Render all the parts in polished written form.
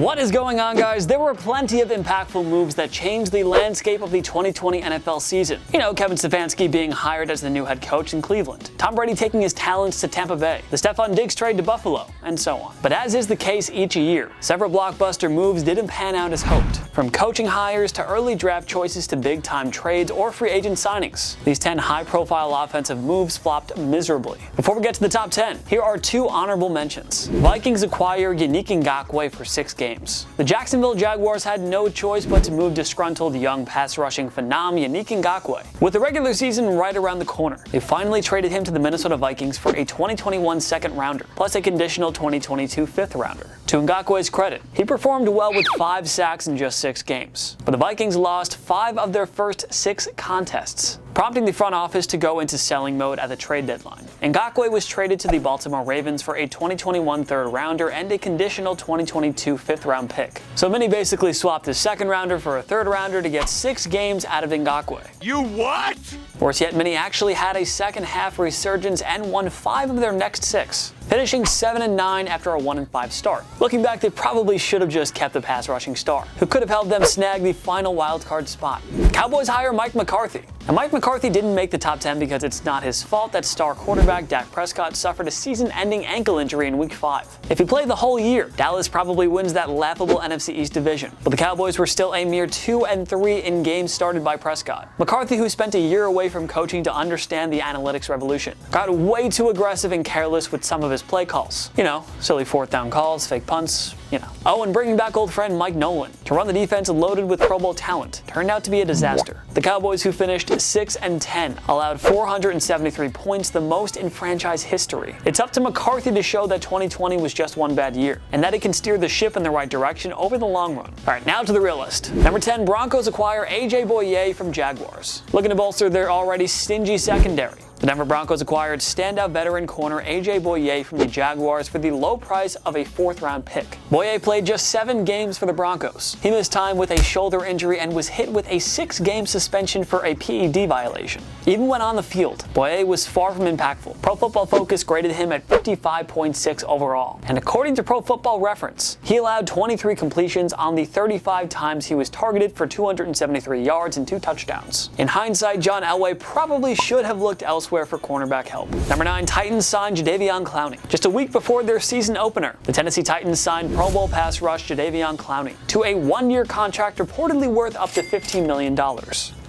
What is going on, guys? There were plenty of impactful moves that changed the landscape of the 2020 NFL season. You know, Kevin Stefanski being hired as the new head coach in Cleveland, Tom Brady taking his talents to Tampa Bay, the Stefon Diggs trade to Buffalo, and so on. But as is the case each year, several blockbuster moves didn't pan out as hoped. From coaching hires to early draft choices to big-time trades or free agent signings, these 10 high-profile offensive moves flopped miserably. Before we get to the top 10, here are 2 honorable mentions. Vikings acquire Yannick Ngakoue for 6 games. The Jacksonville Jaguars had no choice but to move disgruntled young pass-rushing phenom Yannick Ngakoue. With the regular season right around the corner, they finally traded him to the Minnesota Vikings for a 2021 second-rounder, plus a conditional 2022 fifth-rounder. To Ngakoue's credit, he performed well with 5 sacks in just 6 games, but the Vikings lost 5 of their first 6 contests, prompting the front office to go into selling mode at the trade deadline. Ngakoue was traded to the Baltimore Ravens for a 2021 third-rounder and a conditional 2022 fifth-round pick. So many basically swapped his second-rounder for a third-rounder to get 6 games out of Ngakoue. You what? Worse yet, many actually had a second-half resurgence and won 5 of their next 6. Finishing 7-9 after a 1-5 start. Looking back, they probably should have just kept the pass-rushing star, who could have helped them snag the final wildcard spot. Cowboys hire Mike McCarthy. And Mike McCarthy didn't make the top 10 because it's not his fault that star quarterback Dak Prescott suffered a season-ending ankle injury in Week 5. If he played the whole year, Dallas probably wins that laughable NFC East division. But the Cowboys were still a mere 2-3 in games started by Prescott. McCarthy, who spent a year away from coaching to understand the analytics revolution, got way too aggressive and careless with some of his play calls. You know, silly 4th down calls, fake punts, you know. Oh, and bringing back old friend Mike Nolan to run the defense loaded with Pro Bowl talent turned out to be a disaster. The Cowboys, who finished 6-10, allowed 473 points, the most in franchise history. It's up to McCarthy to show that 2020 was just one bad year, and that he can steer the ship in the right direction over the long run. Alright, now to the real list. Number 10, Broncos acquire AJ Bouye from Jaguars. Looking to bolster their already stingy secondary, the Denver Broncos acquired standout veteran corner AJ Bouye from the Jaguars for the low price of a 4th-round pick. Bouye played just 7 games for the Broncos. He missed time with a shoulder injury and was hit with a 6-game suspension for a PED violation. Even when on the field, Bouye was far from impactful. Pro Football Focus graded him at 55.6 overall. And according to Pro Football Reference, he allowed 23 completions on the 35 times he was targeted for 273 yards and 2 touchdowns. In hindsight, John Elway probably should have looked elsewhere for cornerback help. Number 9, Titans signed Jadeveon Clowney. Just a week before their season opener, the Tennessee Titans signed Pro Bowl pass rush Jadeveon Clowney to a 1-year contract reportedly worth up to $15 million.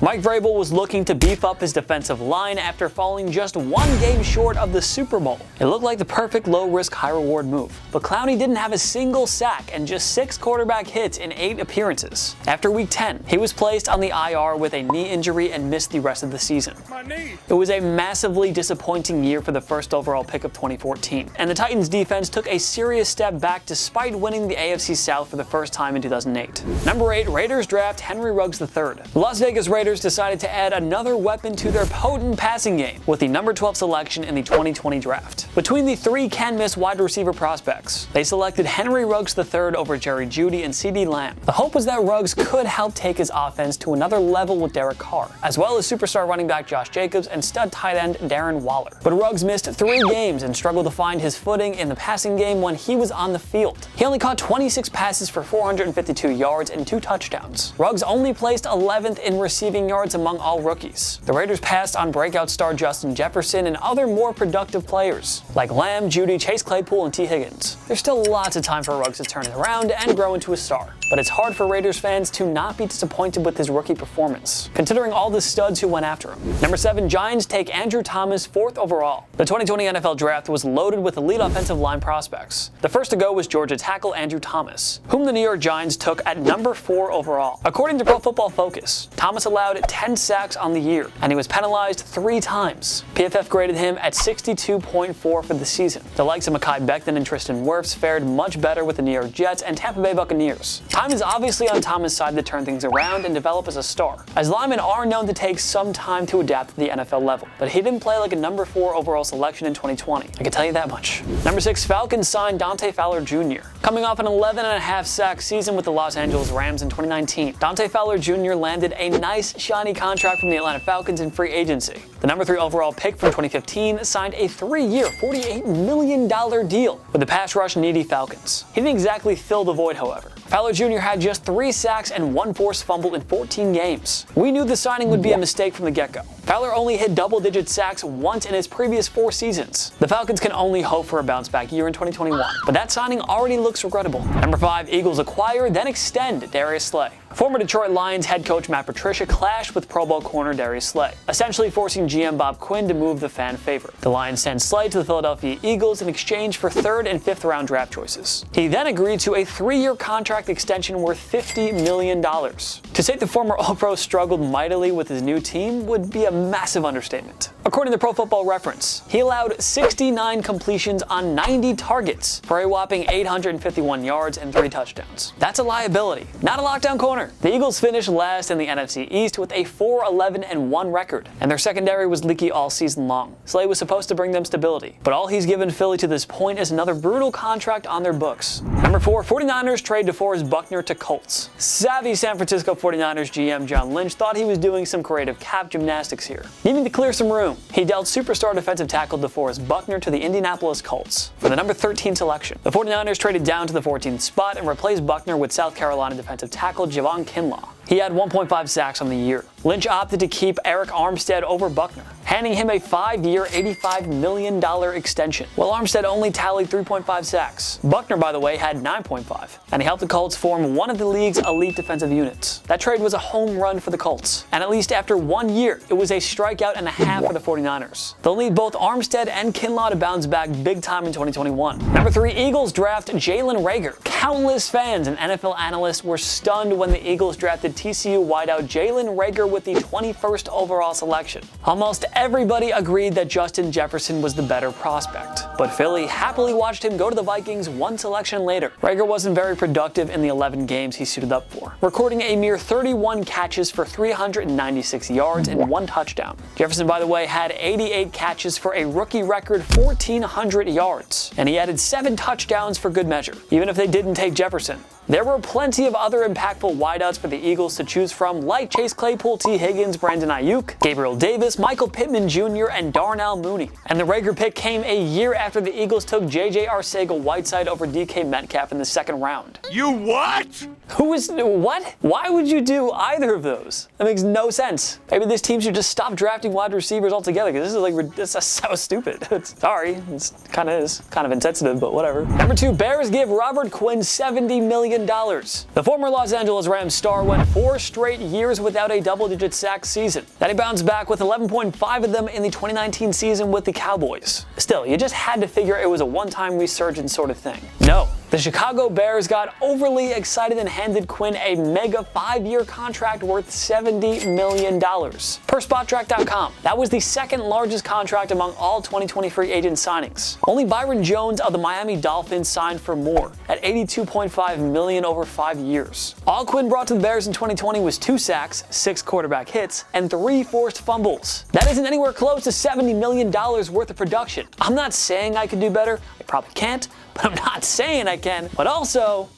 Mike Vrabel was looking to beef up his defensive line after falling just 1 game short of the Super Bowl. It looked like the perfect low-risk, high-reward move. But Clowney didn't have a single sack and just 6 quarterback hits in 8 appearances. After Week 10, he was placed on the IR with a knee injury and missed the rest of the season. My knee. It was a massively disappointing year for the first overall pick of 2014, and the Titans defense took a serious step back despite winning the AFC South for the first time in 2008. Number 8, Raiders draft Henry Ruggs III. The Las Vegas Raiders decided to add another weapon to their potent passing game with the number 12 selection in the 2020 draft. Between the 3 can't-miss wide receiver prospects, they selected Henry Ruggs III over Jerry Jeudy and CeeDee Lamb. The hope was that Ruggs could help take his offense to another level with Derek Carr, as well as superstar running back Josh Jacobs and stud tight end Darren Waller. But Ruggs missed 3 games and struggled to find his footing in the passing game when he was on the field. He only caught 26 passes for 452 yards and 2 touchdowns. Ruggs only placed 11th in receiving yards among all rookies. The Raiders passed on breakout star Justin Jefferson and other more productive players like Lamb, Jeudy, Chase Claypool, and T. Higgins. There's still lots of time for Ruggs to turn it around and grow into a star, but it's hard for Raiders fans to not be disappointed with his rookie performance, considering all the studs who went after him. Number 7, Giants take Andrew Thomas 4th overall. The 2020 NFL Draft was loaded with elite offensive line prospects. The first to go was Georgia tackle Andrew Thomas, whom the New York Giants took at number 4 overall. According to Pro Football Focus, Thomas allowed 10 sacks on the year, and he was penalized 3 times. PFF graded him at 62.4 for the season. The likes of Mekhi Becton and Tristan Wirfs fared much better with the New York Jets and Tampa Bay Buccaneers. Time is obviously on Thomas' side to turn things around and develop as a star, as linemen are known to take some time to adapt to the NFL level, but he didn't play like a number 4 overall selection in 2020. I can tell you that much. Number 6, Falcons signed Dante Fowler Jr. Coming off an 11.5 sack season with the Los Angeles Rams in 2019, Dante Fowler Jr. landed a nice, shiny contract from the Atlanta Falcons in free agency. The number 3 overall pick from 2015 signed a 3-year, $48 million deal with the pass rush needy Falcons. He didn't exactly fill the void, however. Fowler Jr. had just 3 sacks and 1 forced fumble in 14 games. We knew the signing would be a mistake from the get-go. Fowler only hit double-digit sacks once in his previous 4 seasons. The Falcons can only hope for a bounce-back year in 2021, but that signing already looks regrettable. Number 5, Eagles acquire, then extend Darius Slay. Former Detroit Lions head coach Matt Patricia clashed with Pro Bowl corner Darius Slay, essentially forcing GM Bob Quinn to move the fan favorite. The Lions sent Slay to the Philadelphia Eagles in exchange for 3rd and 5th round draft choices. He then agreed to a 3-year contract extension worth $50 million. To say the former All-Pro struggled mightily with his new team would be a massive understatement. According to Pro Football Reference, he allowed 69 completions on 90 targets for a whopping 851 yards and 3 touchdowns. That's a liability, not a lockdown corner. The Eagles finished last in the NFC East with a 4-11-1 record, and their secondary was leaky all season long. Slay was supposed to bring them stability, but all he's given Philly to this point is another brutal contract on their books. Number 4, 49ers trade DeForest Buckner to Colts. Savvy San Francisco 49ers GM John Lynch thought he was doing some creative cap gymnastics here. Needing to clear some room, he dealt superstar defensive tackle DeForest Buckner to the Indianapolis Colts for the number 13 selection. The 49ers traded down to the 14th spot and replaced Buckner with South Carolina defensive tackle Javon Kinlaw. He had 1.5 sacks on the year. Lynch opted to keep Eric Armstead over Buckner, handing him a 5-year, $85 million extension, while Armstead only tallied 3.5 sacks. Buckner, by the way, had 9.5, and he helped the Colts form one of the league's elite defensive units. That trade was a home run for the Colts, and at least after 1 year, it was a strikeout and a half for the 49ers. They'll need both Armstead and Kinlaw to bounce back big time in 2021. Number 3, Eagles draft Jalen Reagor. Countless fans and NFL analysts were stunned when the Eagles drafted TCU wideout Jalen Reagor with the 21st overall selection. Almost everybody agreed that Justin Jefferson was the better prospect, but Philly happily watched him go to the Vikings 1 selection later. Reagor wasn't very productive in the 11 games he suited up for, recording a mere 31 catches for 396 yards and 1 touchdown. Jefferson, by the way, had 88 catches for a rookie record 1,400 yards, and he added 7 touchdowns for good measure, even if they didn't take Jefferson. There were plenty of other impactful wideouts for the Eagles to choose from, like Chase Claypool, T. Higgins, Brandon Ayuk, Gabriel Davis, Michael Pittman Jr., and Darnell Mooney. And the Reagor pick came a year after the Eagles took J.J. Arcega-Whiteside over DK Metcalf in the 2nd round. You what? What? Why would you do either of those? That makes no sense. Maybe this team should just stop drafting wide receivers altogether, because this is so stupid. Sorry, it kind of insensitive, but whatever. Number 2, Bears give Robert Quinn $70 million. The former Los Angeles Rams star went 4 straight years without a double-digit sack season. Then he bounced back with 11.5 of them in the 2019 season with the Cowboys. Still, you just had to figure it was a one-time resurgence sort of thing. No. The Chicago Bears got overly excited and handed Quinn a mega 5-year contract worth $70 million. Per Spottrack.com, that was the 2nd largest contract among all 2020 free agent signings. Only Byron Jones of the Miami Dolphins signed for more, at $82.5 million over 5 years. All Quinn brought to the Bears in 2020 was 2 sacks, 6 quarterback hits, and 3 forced fumbles. That isn't anywhere close to $70 million worth of production. I'm not saying I could do better, I probably can't, but I'm not saying I can, but also,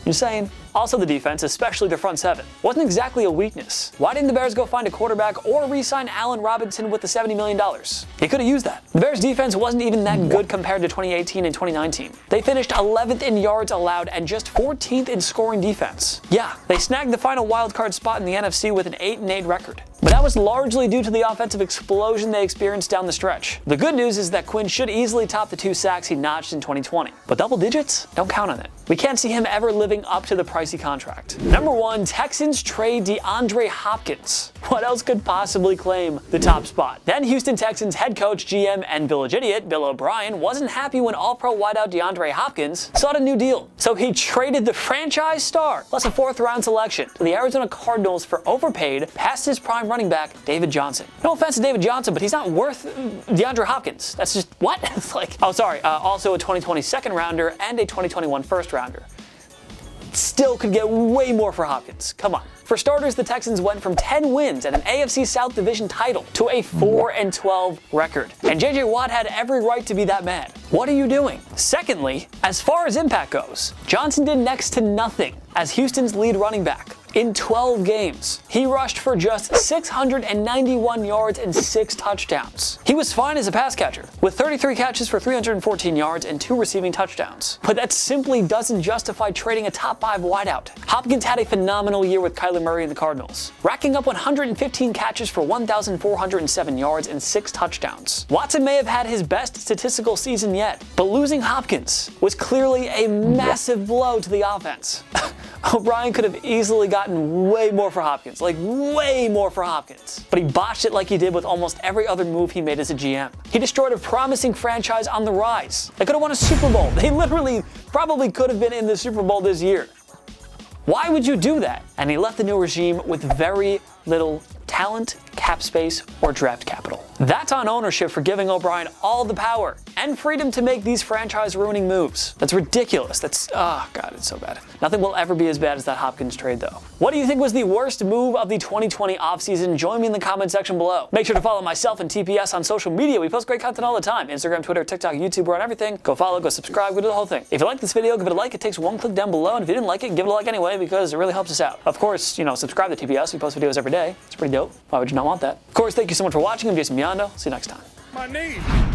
just saying. Also, the defense, especially the front 7, wasn't exactly a weakness. Why didn't the Bears go find a quarterback or re-sign Allen Robinson with the $70 million? He could have used that. The Bears defense wasn't even that good compared to 2018 and 2019. They finished 11th in yards allowed and just 14th in scoring defense. Yeah, they snagged the final wildcard spot in the NFC with an 8-8 record. But that was largely due to the offensive explosion they experienced down the stretch. The good news is that Quinn should easily top the 2 sacks he notched in 2020. But double digits? Don't count on it. We can't see him ever living up to the pricey contract. Number 1, Texans trade DeAndre Hopkins. What else could possibly claim the top spot? Then Houston Texans head coach, GM, and village idiot Bill O'Brien wasn't happy when all-pro wideout DeAndre Hopkins sought a new deal. So he traded the franchise star, plus a 4th round selection, to the Arizona Cardinals for overpaid, past his prime running back, David Johnson. No offense to David Johnson, but he's not worth DeAndre Hopkins. That's just, what? It's like, oh sorry, also a 2020 2nd rounder and a 2021 1st rounder. Still could get way more for Hopkins. Come on. For starters, the Texans went from 10 wins and an AFC South Division title to a 4-12 record. And J.J. Watt had every right to be that mad. What are you doing? Secondly, as far as impact goes, Johnson did next to nothing as Houston's lead running back. In 12 games, he rushed for just 691 yards and 6 touchdowns. He was fine as a pass catcher, with 33 catches for 314 yards and 2 receiving touchdowns. But that simply doesn't justify trading a top 5 wideout. Hopkins had a phenomenal year with Kyler Murray and the Cardinals, racking up 115 catches for 1,407 yards and 6 touchdowns. Watson may have had his best statistical season yet, but losing Hopkins was clearly a massive blow to the offense. O'Brien could have easily gotten way more for Hopkins, like way more for Hopkins. But he botched it like he did with almost every other move he made as a GM. He destroyed a promising franchise on the rise. They could have won a Super Bowl. They literally probably could have been in the Super Bowl this year. Why would you do that? And he left the new regime with very little talent, cap space, or draft capital. That's on ownership for giving O'Brien all the power and freedom to make these franchise-ruining moves. That's ridiculous. Oh God, it's so bad. Nothing will ever be as bad as that Hopkins trade, though. What do you think was the worst move of the 2020 offseason? Join me in the comment section below. Make sure to follow myself and TPS on social media. We post great content all the time. Instagram, Twitter, TikTok, YouTube, we're on everything. Go follow, go subscribe, go do the whole thing. If you like this video, give it a like. It takes one click down below, and if you didn't like it, give it a like anyway because it really helps us out. Of course, subscribe to TPS. We post videos every day. It's pretty dope. Why would you not want that? Of course, thank you so much for watching. I'm Jason Biondo. See you next time. My knee.